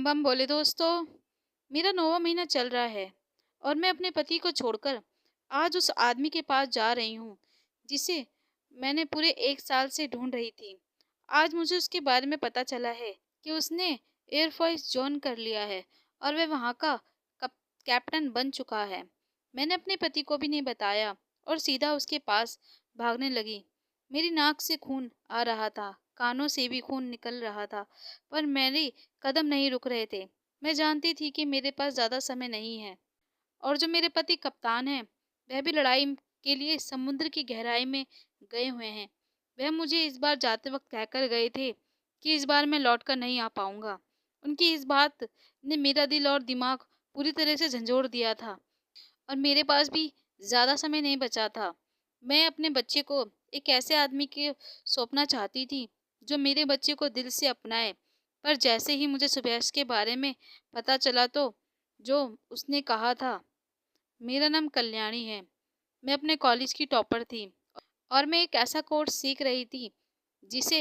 बम बोले दोस्तों। मेरा 9वां महीना चल रहा है और मैं अपने पति को छोड़कर आज उस आदमी के पास जा रही हूँ जिसे मैंने पूरे 1 साल से ढूंढ रही थी। आज मुझे उसके बारे में पता चला है कि उसने एयरफोर्स ज्वाइन कर लिया है और वह वहाँ का कप, कैप्टन बन चुका है। मैंने अपने पति को भी नहीं बताया और सीधा उसके पास भागने लगी। मेरी नाक से खून आ रहा था, कानों से भी खून निकल रहा था, पर मेरे कदम नहीं रुक रहे थे। मैं जानती थी कि मेरे पास ज़्यादा समय नहीं है और जो मेरे पति कप्तान हैं, वह भी लड़ाई के लिए समुद्र की गहराई में गए हुए हैं। वह मुझे इस बार जाते वक्त कहकर गए थे कि इस बार मैं लौट कर नहीं आ पाऊंगा। उनकी इस बात ने मेरा दिल और दिमाग पूरी तरह से झंझोड़ दिया था और मेरे पास भी ज़्यादा समय नहीं बचा था। मैं अपने बच्चे को एक ऐसे आदमी के सौंपना चाहती थी जो मेरे बच्चे को दिल से अपनाए। पर जैसे ही मुझे सुबैश के बारे में पता चला तो जो उसने कहा था, मेरा नाम कल्याणी है, मैं अपने कॉलेज की टॉपर थी और मैं एक ऐसा कोर्स सीख रही थी जिसे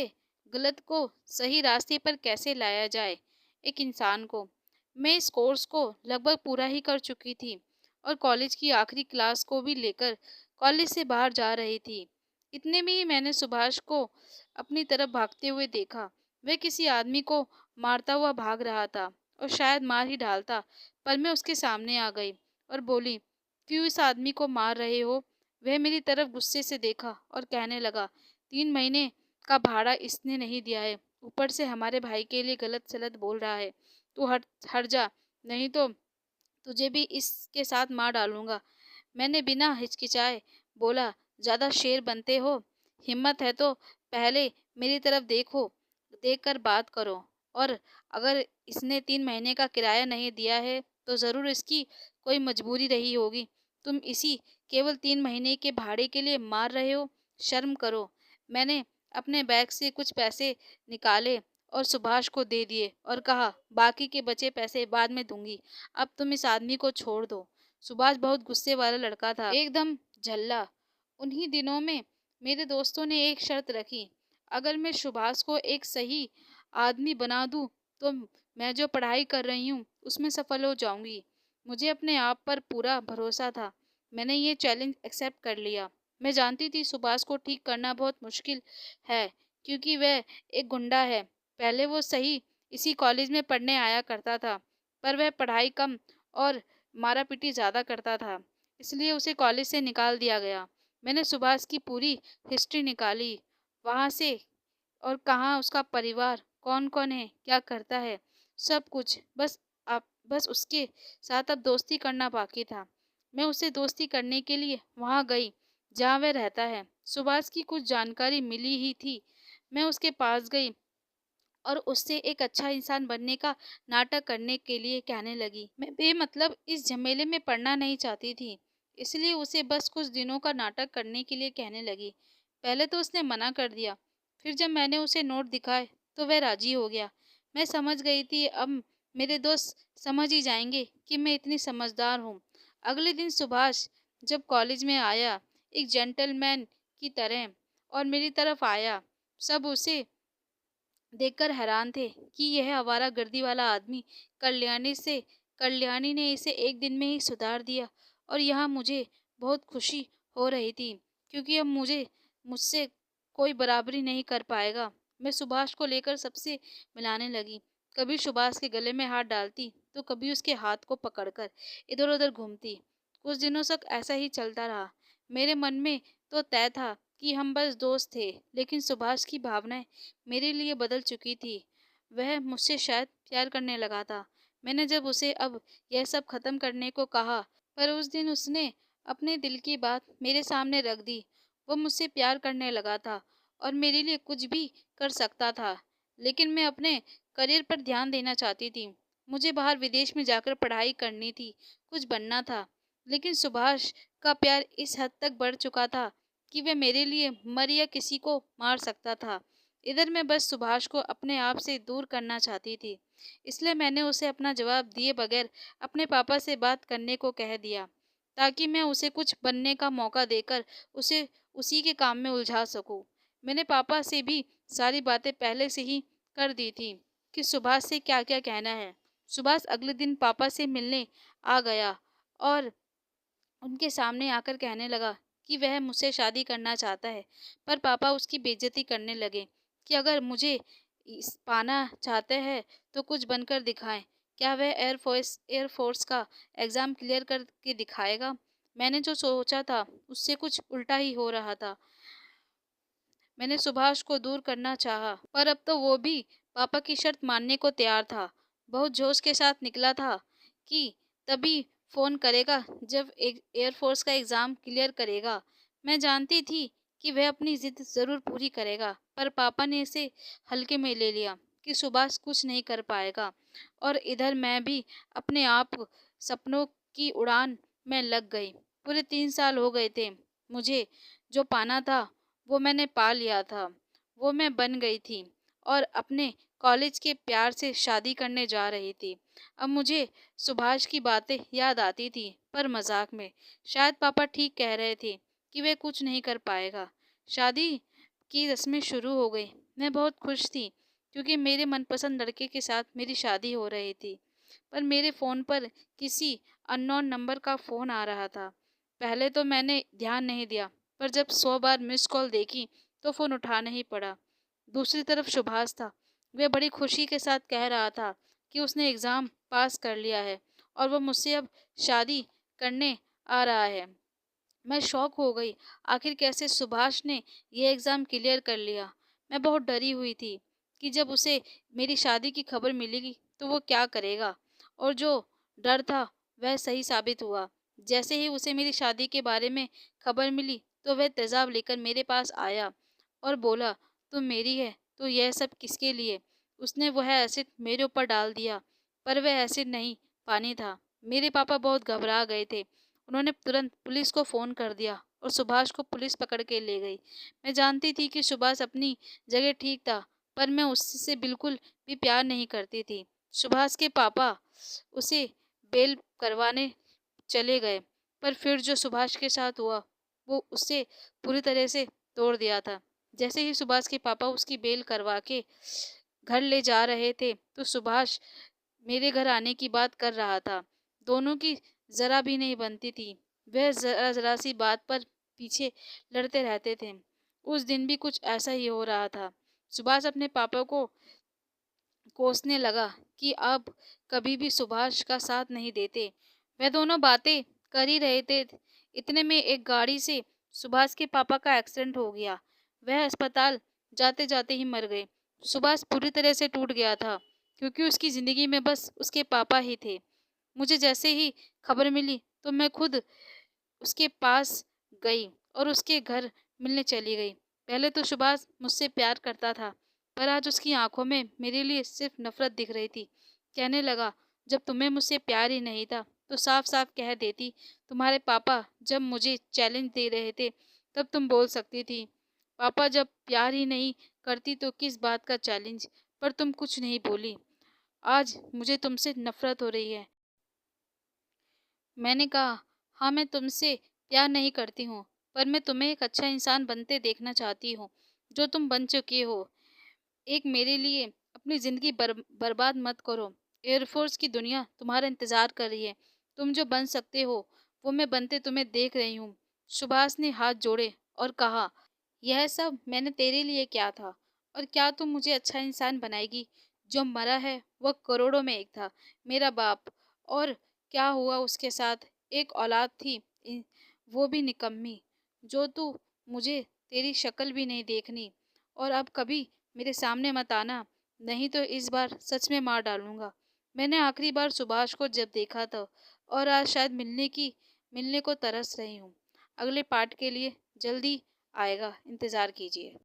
गलत को सही रास्ते पर कैसे लाया जाए एक इंसान को। मैं इस कोर्स को लगभग पूरा ही कर चुकी थी और कॉलेज की आखिरी क्लास को भी लेकर कॉलेज से बाहर जा रही थी। इतने में ही मैंने सुभाष को अपनी तरफ भागते हुए देखा। वह किसी आदमी को मारता हुआ भाग रहा था और शायद मार ही डालता, पर मैं उसके सामने आ गई और बोली, क्यों इस आदमी को मार रहे हो? वह मेरी तरफ गुस्से से देखा और कहने लगा, 3 महीने का भाड़ा इसने नहीं दिया है, ऊपर से हमारे भाई के लिए गलत सलत बोल रहा है। तू हट हट जा, नहीं तो तुझे भी इसके साथ मार डालूंगा। मैंने बिना हिचकिचाए बोला, ज्यादा शेर बनते हो? हिम्मत है तो पहले मेरी तरफ देखो, देखकर बात करो। और अगर इसने 3 महीने का किराया नहीं दिया है तो जरूर इसकी कोई मजबूरी रही होगी। तुम इसी केवल 3 महीने के भाड़े के लिए मार रहे हो, शर्म करो। मैंने अपने बैग से कुछ पैसे निकाले और सुभाष को दे दिए और कहा, बाकी के बचे पैसे बाद में दूंगी, अब तुम इस आदमी को छोड़ दो। सुभाष बहुत गुस्से वाला लड़का था, एकदम झल्ला। उन्हीं दिनों में मेरे दोस्तों ने एक शर्त रखी, अगर मैं सुभाष को एक सही आदमी बना दूं तो मैं जो पढ़ाई कर रही हूँ उसमें सफल हो जाऊंगी। मुझे अपने आप पर पूरा भरोसा था। मैंने ये चैलेंज एक्सेप्ट कर लिया। मैं जानती थी सुभाष को ठीक करना बहुत मुश्किल है क्योंकि वह एक गुंडा है। पहले वो सही इसी कॉलेज में पढ़ने आया करता था, पर वह पढ़ाई कम और मारा पीटी ज़्यादा करता था, इसलिए उसे कॉलेज से निकाल दिया गया। मैंने सुभाष की पूरी हिस्ट्री निकाली वहाँ से, और कहाँ उसका परिवार, कौन कौन है, क्या करता है, सब कुछ। बस उसके साथ अब दोस्ती करना बाकी था। मैं उससे दोस्ती करने के लिए वहाँ गई जहाँ वह रहता है। सुभाष की कुछ जानकारी मिली ही थी। मैं उसके पास गई और उससे एक अच्छा इंसान बनने का नाटक करने के लिए कहने लगी। मैं बेमतलब इस झमेले में पड़ना नहीं चाहती थी, इसलिए उसे बस कुछ दिनों का नाटक करने के लिए कहने लगी। पहले तो उसने मना कर दिया, फिर जब मैंने उसे नोट दिखाए तो वह राजी हो गया। मैं समझ गई थी अब मेरे दोस्त समझ ही जाएंगे कि मैं इतनी समझदार हूँ। अगले दिन सुभाष जब कॉलेज में आया, एक जेंटलमैन की तरह और मेरी तरफ आया, सब उसे देखकर हैरान थे कि यह आवारागर्दी वाला आदमी कल्याणी ने इसे एक दिन में ही सुधार दिया। और यहाँ मुझे बहुत खुशी हो रही थी क्योंकि अब मुझसे कोई बराबरी नहीं कर पाएगा। मैं सुभाष को लेकर सबसे मिलाने लगी, कभी सुभाष के गले में हाथ डालती तो कभी उसके हाथ को पकड़कर इधर उधर घूमती। कुछ दिनों तक ऐसा ही चलता रहा। मेरे मन में तो तय था कि हम बस दोस्त थे, लेकिन सुभाष की भावनाएं मेरे लिए बदल चुकी थी। वह मुझसे शायद प्यार करने लगा था। मैंने जब उसे अब यह सब खत्म करने को कहा, पर उस दिन उसने अपने दिल की बात मेरे सामने रख दी। वो मुझसे प्यार करने लगा था और मेरे लिए कुछ भी कर सकता था, लेकिन मैं अपने करियर पर ध्यान देना चाहती थी। मुझे बाहर विदेश में जाकर पढ़ाई करनी थी, कुछ बनना था। लेकिन सुभाष का प्यार इस हद तक बढ़ चुका था कि वह मेरे लिए मर या किसी को मार सकता था। इधर मैं बस सुभाष को अपने आप से दूर करना चाहती थी, इसलिए मैंने उसे अपना जवाब दिए बगैर अपने पापा से बात करने को कह दिया, ताकि मैं उसे कुछ बनने का मौका देकर उसे उसी के काम में उलझा सकूं। मैंने पापा से भी सारी बातें पहले से ही कर दी थी कि सुभाष से क्या क्या कहना है। सुभाष अगले दिन पापा से मिलने आ गया और उनके सामने आकर कहने लगा कि वह मुझसे शादी करना चाहता है। पर पापा उसकी बेइज्जती करने लगे कि अगर मुझे पाना चाहते हैं तो कुछ बनकर दिखाएं। क्या वह एयरफोर्स का एग्ज़ाम क्लियर करके दिखाएगा? मैंने जो सोचा था उससे कुछ उल्टा ही हो रहा था। मैंने सुभाष को दूर करना चाहा, पर अब तो वो भी पापा की शर्त मानने को तैयार था। बहुत जोश के साथ निकला था कि तभी फ़ोन करेगा जब एक एयरफोर्स का एग्ज़ाम क्लियर करेगा। मैं जानती थी कि वह अपनी ज़िद ज़रूर पूरी करेगा, पर पापा ने इसे हल्के में ले लिया कि सुभाष कुछ नहीं कर पाएगा। और इधर मैं भी अपने आप सपनों की उड़ान में लग गई। पूरे 3 साल हो गए थे। मुझे जो पाना था वो मैंने पा लिया था। वो मैं बन गई थी और अपने कॉलेज के प्यार से शादी करने जा रही थी। अब मुझे सुभाष की बातें याद आती थी, पर मजाक में। शायद पापा ठीक कह रहे थे कि वे कुछ नहीं कर पाएगा। शादी की रस्में शुरू हो गई। मैं बहुत खुश थी क्योंकि मेरे मनपसंद लड़के के साथ मेरी शादी हो रही थी। पर मेरे फ़ोन पर किसी अननोन नंबर का फ़ोन आ रहा था। पहले तो मैंने ध्यान नहीं दिया, पर जब 100 बार मिस कॉल देखी तो फ़ोन उठाना ही पड़ा। दूसरी तरफ सुभाष था। वह बड़ी खुशी के साथ कह रहा था कि उसने एग्ज़ाम पास कर लिया है और वह मुझसे अब शादी करने आ रहा है। मैं शॉक हो गई। आखिर कैसे सुभाष ने ये एग्ज़ाम क्लियर कर लिया? मैं बहुत डरी हुई थी कि जब उसे मेरी शादी की खबर मिलेगी तो वो क्या करेगा? और जो डर था वह सही साबित हुआ। जैसे ही उसे मेरी शादी के बारे में खबर मिली तो वह तेज़ाब लेकर मेरे पास आया और बोला, तुम मेरी है तो यह सब किसके लिए? उसने वह एसिड मेरे ऊपर डाल दिया, पर वह एसिड नहीं, पानी था। मेरे पापा बहुत घबरा गए थे। उन्होंने तुरंत पुलिस को फ़ोन कर दिया और सुभाष को पुलिस पकड़ के ले गई। मैं जानती थी कि सुभाष अपनी जगह ठीक था, पर मैं उससे बिल्कुल भी प्यार नहीं करती थी। सुभाष के पापा उसे बेल करवाने चले गए, पर फिर जो सुभाष के साथ हुआ वो उससे पूरी तरह से तोड़ दिया था। जैसे ही सुभाष के पापा उसकी बेल करवा के घर ले जा रहे थे तो सुभाष मेरे घर आने की बात कर रहा था। दोनों की ज़रा भी नहीं बनती थी। वह ज़रा सी बात पर पीछे लड़ते रहते थे। उस दिन भी कुछ ऐसा ही हो रहा था। सुभाष अपने पापा को कोसने लगा कि अब कभी भी सुभाष का साथ नहीं देते। वह दोनों बातें कर ही रहे थे। इतने में एक गाड़ी से सुभाष के पापा का एक्सीडेंट हो गया। वह अस्पताल जाते जाते ही मर गए। सुभाष पूरी तरह से टूट गया था क्योंकि उसकी ज़िंदगी में बस उसके पापा ही थे। मुझे जैसे ही खबर मिली तो मैं खुद उसके पास गई और उसके घर मिलने चली गई। पहले तो सुभाष मुझसे प्यार करता था, पर आज उसकी आंखों में मेरे लिए सिर्फ नफरत दिख रही थी। कहने लगा, जब तुम्हें मुझसे प्यार ही नहीं था तो साफ साफ कह देती। तुम्हारे पापा जब मुझे चैलेंज दे रहे थे तब तुम बोल सकती थी। पापा जब प्यार ही नहीं करती तो किस बात का चैलेंज? पर तुम कुछ नहीं बोली। आज मुझे तुमसे नफरत हो रही है। मैंने कहा, हाँ मैं तुमसे प्यार नहीं करती हूँ, पर मैं तुम्हें एक अच्छा इंसान बनते देखना चाहती हूँ, जो तुम बन चुके हो। एक मेरे लिए अपनी ज़िंदगी बर्बाद मत करो। एयरफोर्स की दुनिया तुम्हारा इंतज़ार कर रही है। तुम जो बन सकते हो वो मैं बनते तुम्हें देख रही हूँ। सुभाष ने हाथ जोड़े और कहा, यह सब मैंने तेरे लिए किया था, और क्या तुम मुझे अच्छा इंसान बनाएगी? जो मरा है वह करोड़ों में एक था, मेरा बाप। और क्या हुआ उसके साथ? एक औलाद थी, वो भी निकम्मी। जो तू मुझे तेरी शक्ल भी नहीं देखनी, और अब कभी मेरे सामने मत आना, नहीं तो इस बार सच में मार डालूंगा। मैंने आखिरी बार सुभाष को जब देखा था, और आज शायद मिलने को तरस रही हूँ। अगले पार्ट के लिए जल्दी आएगा, इंतज़ार कीजिए।